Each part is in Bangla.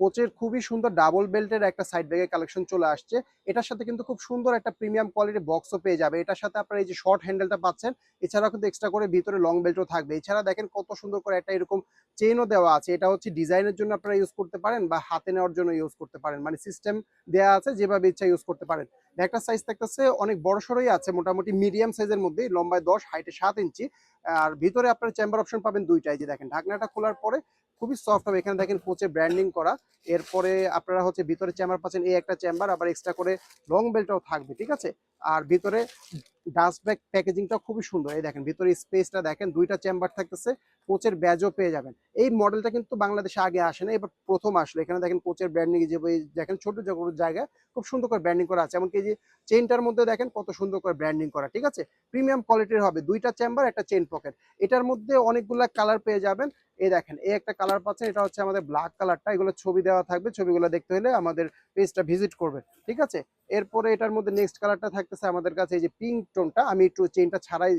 কোচের খুবই সুন্দর ডাবল বেল্টের একটা সাইড ব্যাগের কালেকশন চলে আসছে। এটার সাথে কিন্তু খুব সুন্দর একটা প্রিমিয়াম কোয়ালিটির বক্সও পেয়ে যাবে। এটার সাথে আপনারা এই যে শর্ট হ্যান্ডেলটা পাচ্ছেন, এছাড়াও কিন্তু এক্সট্রা করে ভিতরে লং বেল্টও থাকবে। এছাড়া দেখেন কত সুন্দর করে একটা এরকম চেইনও দেওয়া আছে। এটা হচ্ছে ডিজাইনের জন্য আপনারা ইউজ করতে পারেন বা হাতে নেওয়ার জন্য ইউজ করতে পারেন। মানে সিস্টেম দেয়া আছে, যেভাবে ইচ্ছা ইউজ করতে পারেন। ব্যাগটার সাইজ থাকতেছে অনেক বড়সড়ই আছে, মোটামুটি মিডিয়াম সাইজের মধ্যেই, লম্বায় 10, হাইটে 7 ইঞ্চি। আর ভিতরে আপনার চেম্বার অপশন পাবেন ২ টা। এই যে দেখেন ঢাকনাটা খোলার পরে খুবই সফট হবে। এখানে দেখেন কোচে ব্র্যান্ডিং করা। এরপরে আপনারা হচ্ছে ভিতরে চেম্বার পাচ্ছেন, এই একটা চেম্বার, আবার এক্সট্রা করে লং বেল্টটাও থাকবে, ঠিক আছে? আর ভিতরে ডাস্ট ব্যাগ প্যাকেজিংটাও খুবই সুন্দর। এই দেখেন ভিতরে স্পেসটা দেখেন, ২ টা চেম্বার থাকতেছে, কোচের ব্যাজও পেয়ে যাবেন। এই মডেলটা কিন্তু বাংলাদেশে আগে আসে না, এবার প্রথম আসলো। এখানে দেখেন কোচের ব্র্যান্ডিং, যে দেখেন ছোট জায়গায় খুব সুন্দর করে ব্র্যান্ডিং করা আছে। এমনকি যে চেইনটার মধ্যে দেখেন কত সুন্দর করে ব্র্যান্ডিং করা, ঠিক আছে? প্রিমিয়াম কোয়ালিটির হবে, ২ টা চেম্বার, একটা চেইন পকেট। এটার মধ্যে অনেকগুলা কালার পেয়ে যাবেন। এই দেখেন এই একটা কালার পাচ্ছেন, এটা হচ্ছে আমাদের ব্ল্যাক কালারটা। এগুলো ছবি দেওয়া থাকবে, ছবিগুলো দেখতে হলে আমাদের পেজটা ভিজিট করবেন, ঠিক আছে? এরপরে এটার মধ্যে নেক্সট কালারটা থাকতেছে আমাদের কাছে এই যে পিঙ্ক টোনটা। আমি একটু চেইনটা ছাড়াই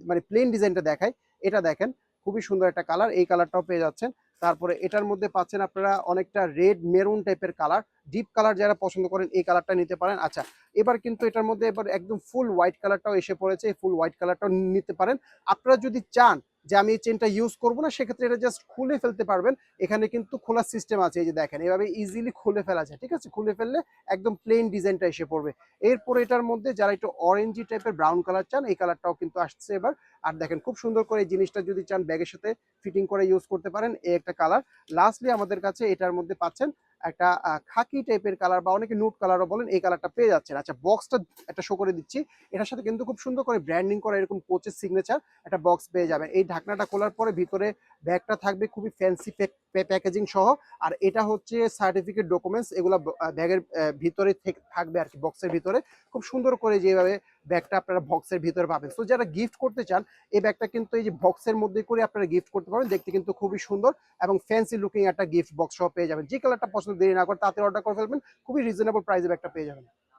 মানে প্লেন ডিজাইনটা দেখাই। এটা দেখেন খুবই সুন্দর একটা কালার, এই কালারটাও পেয়ে যাচ্ছেন। তারপরে এটার মধ্যে পাচ্ছেন আপনারা অনেকটা রেড মেরুন টাইপের কালার। ডিপ কালার যারা পছন্দ করেন এই কালারটা নিতে পারেন। আচ্ছা, এবার কিন্তু এটার মধ্যে এবার একদম ফুল হোয়াইট কালারটাও এসে পড়েছে, এই ফুল হোয়াইট কালারটাও নিতে পারেন। আপনারা যদি চান যে আমি এই চেনটা ইউজ করবো না, সেক্ষেত্রে এটা জাস্ট খুলে ফেলতে পারবেন। এখানে কিন্তু খোলার সিস্টেম আছে, এই যে দেখেন এভাবে ইজিলি খুলে ফেলা যায়, ঠিক আছে? খুলে ফেললে একদম প্লেন ডিজাইনটা এসে পড়বে। এরপর এটার মধ্যে যারা একটু অরেঞ্জি টাইপের ব্রাউন কালার চান, এই কালারটাও কিন্তু আসছে এবার। আর দেখেন খুব সুন্দর করে এই জিনিসটা যদি চান ব্যাগের সাথে ফিটিং করে ইউজ করতে পারেন, এই একটা কালার। লাস্টলি আমাদের কাছে এটার মধ্যে পাচ্ছেন একটা খাকি টাইপের কালার, বা অনেকে নুট কালারও বলেন, এই কালারটা পেয়ে যাচ্ছেন। আচ্ছা, বক্সটা একটা শো করে দিচ্ছি। এটার সাথে কিন্তু খুব সুন্দর করে ব্র্যান্ডিং করা এরকম কোচের সিগনেচার একটা বক্স পেয়ে যাবেন। এই ঢাকনাটা খোলার পরে ভিতরে ব্যাগটা থাকবে খুবই ফ্যান্সি প্যাকেজিং সহ। আর এটা হচ্ছে সার্টিফিকেট ডকুমেন্টস, এগুলো ব্যাগের ভিতরে থাকবে আর কি, বক্সের ভিতরে। খুব সুন্দর করে যেভাবে ব্যাগটা আপনারা বক্সের ভিতরে পাবেন। তো যারা গিফট করতে চান, এই ব্যাগটা কিন্তু এই যে বক্সের মধ্যে করে আপনারা গিফট করতে পারবেন। দেখতে কিন্তু খুবই সুন্দর এবং ফ্যান্সি লুকিং একটা গিফট বক্স সহ পেয়ে যাবেন। যে কালারটা পছন্দ, দেরি না করে তাতে অর্ডার করে ফেলবেন, খুবই রিজনেবল প্রাইসে ব্যাগটা পেয়ে যাবেন।